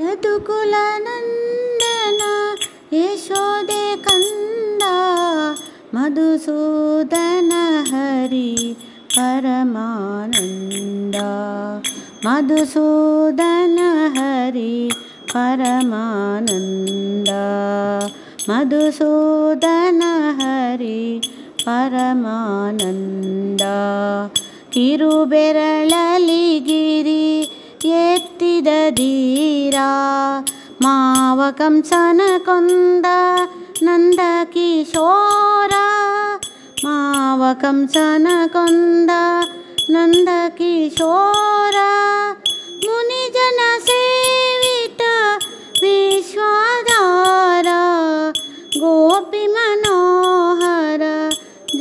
यदुकुलनन्दन यशोदे कंदा मधुसूदन हरि परमानंदा मधुसूदन हरि परमानंदा मधुसूदन हरि परमानंदा किरुबेरळलि गिरि एत्तिद धीरा माव कंसन कोंद नंद किशोरा माव कंसन कोंद नंद किशोरा मुनिजन सेवित विश्वाधार गोपी मनोहर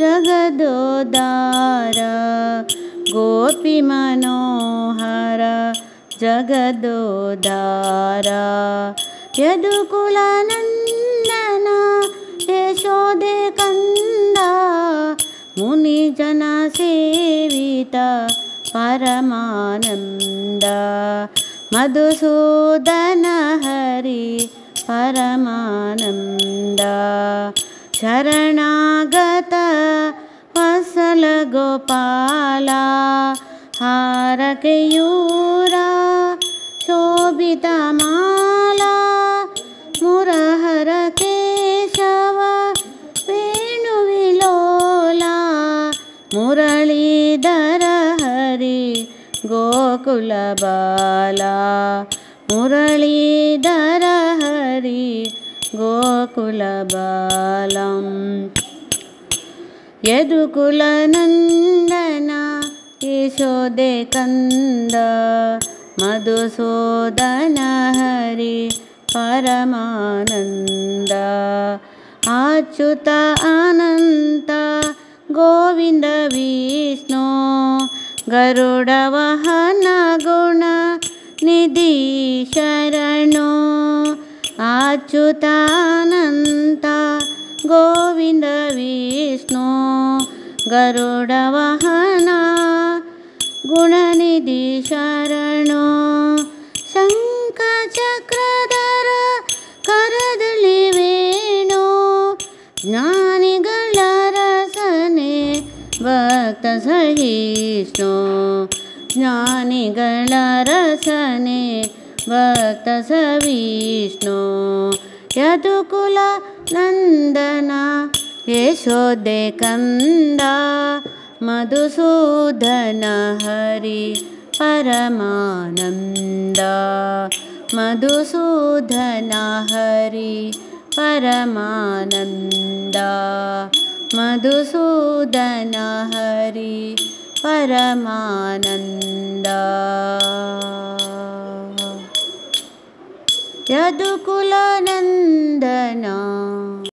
जगदोदार गोपी मनोहर जगदोदार यदुकुलनंदन यशोदे कंदा मुनिजन सेवित परमानंदा मधुसूदन हरि परमानंदा शरणागत वत्सल गोपाला हारकेयूरा शोभितमाला मुरहर केशव वेणुविलोला मुरलीधर हरि गोकुलबाला मुरलीधर हरि गोकुलबालम् यदुकुलनन्दन यशोदे कंद मधुसूदन हरि परमानंदा अच्युत अनंत गोविंद विष्णु गरुड वाहन गुण निधि शरणो अच्युत अनंत गोविंद विष्णु गरुड वाहन गुणनिधि शरणो शंख चक्रधर करदलि वेणु ज्ञानिಗಳ ರಸನೆ ಭಕ್ತ ಸಹಿಷ್ಣು ज्ञानिಗಳ ರಸನೆ ಭಕ್ತ ಸವಿಷ್ಣು यदुकुल नंदन यशोदे कंद मधुसूदन हरि परमानंदा मधुसूदन हरि परमानंदा मधुसूदन हरि परमानंदा यदुकुलनंदन।